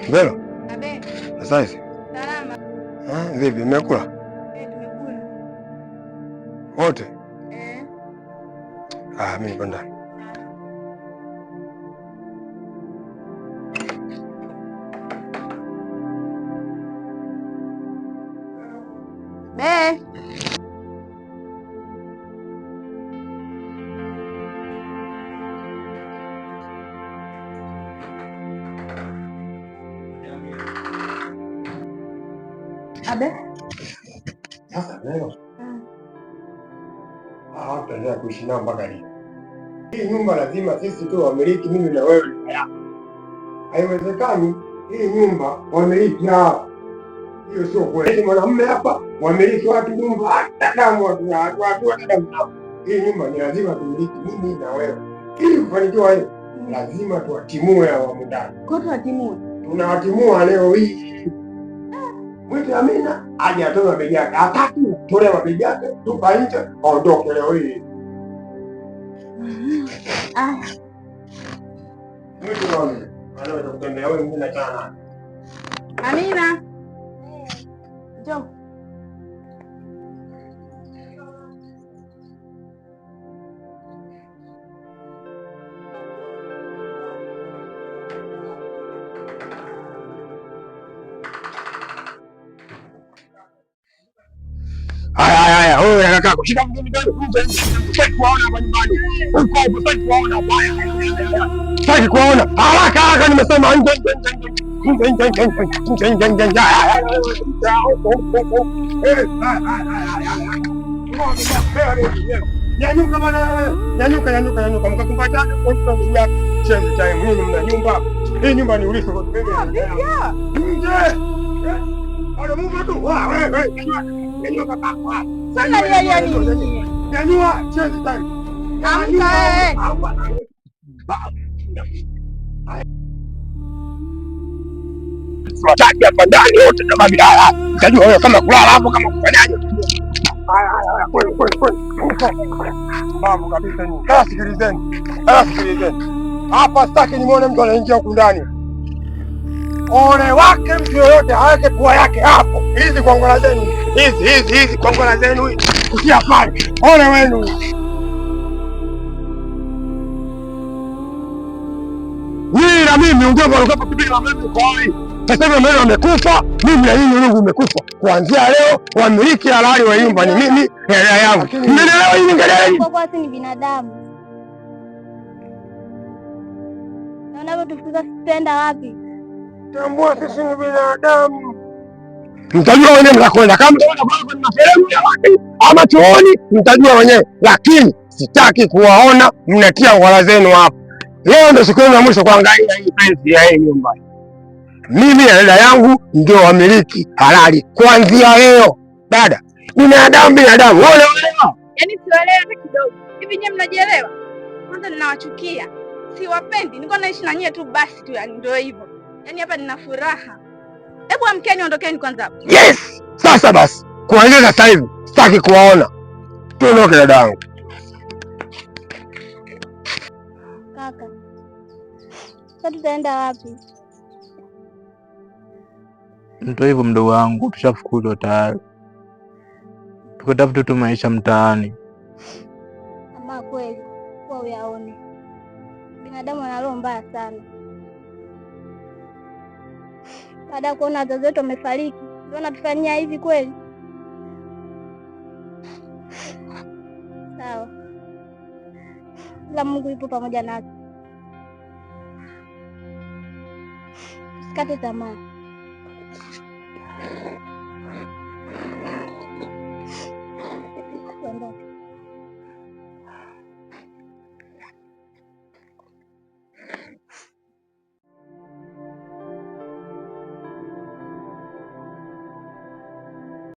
Mbelo. Abe. Sasa Salama. Vipi umekula? Tumekula. Wote? Mimi nipo ndani. Be. Abe. Sasa leo tutaendelea kuishi nao mpaka lini? Hii nyumba lazima sisi tu wamiliki, mimi na wewe. Haiwezekani hii nyumba wamiliki hao. Hiyo sio kweli. Mwanamume hapa wamiliki watu nyumba, hata damu watu damu. Hii nyumba ni lazima tumiliki mimi na wewe. Ili kufanikiwa hiyo lazima tuwatimue hao mundani. Kwa tuwatimue. Tunawatimua leo hii. Mwite Amina aje atoe mabegi yake. Hataki tole mabegi yake, tupa nje aondoke leo hii. Mwite Amina. Anaweza kutembea wewe mwingine sana. Amina. Njoo. Haya, wewe kaka, kushika mgeni gani? Sitaki kuona hapa nyumbani. Uko hapo, sitaki kuona. Sitaki kuona. Haraka, nimesema nje. Nyanyuka bwana, nyanyuka. Mkakumbatiana kwa sababu ya change time. Mimi mna nyumba. Hii nyumba ni urithi kwa mimi. Nje. Ana Mungu tu. Wewe. Nyanyuka baba. Sana ya nini? Nyanyua, change time. Amka. Wataki hapa ndani wote na babi haya. Utajua wewe kama kulala hapo kama kufanyaje. Haya. Mambo kabisa ni. Sikilizeni. Hapa sitaki nimuone mtu anaingia huku ndani. Ole wake mtu yoyote aweke pua yake hapo. Hizi kongola zenu. Hizi kongola zenu. Kutia pale. Ole wenu. Wewe na mimi ungeva ukapo kibila mimi kwa hiyo. Sasa mimi amekufa, mimi na yeye Mungu umekufa. Kuanzia leo wamiliki halali wa nyumba ni mimi na hela yangu. Mnaelewa hili ngelele? Kwa kuwa ni binadamu. Na unapotufuza tutaenda wapi? Tambua sisi ni binadamu. Mtajua wenyewe mtakwenda kama mtaona baba na sehemu ya wapi ama chooni mtajua wenyewe, lakini sitaki kuwaona mnatia wala zenu hapa. Leo ndio siku ya mwisho kuangalia hii penzi ya hii nyumba. Mimi na dada yangu ndio wamiliki halali kuanzia leo. Dada, binadamu. Unaelewa? Yaani siwaelewi hata kidogo. Hivi nyinyi mnajielewa? Kwanza ninawachukia. Siwapendi. Niko naishi na nyie tu basi tu, yani ndio hivyo. Yaani hapa nina furaha. Hebu amkeni, ondokeni kwanza hapo. Yes! Sasa basi, kuanzia sasa hivi sitaki kuwaona. Tuondoke dada yangu. Kaka. Sasa tutaenda wapi? Ndio hivyo mdogo wangu, tushafukuzwa tayari. Tukatafuta tu maisha mtaani. Ama kweli kwa uyaone. Binadamu ana roho mbaya sana. Baada ya kuona wazazi wetu wamefariki, ndio natufanyia hivi kweli? Sawa. Ila Mungu yupo pamoja nasi. Usikate tamaa.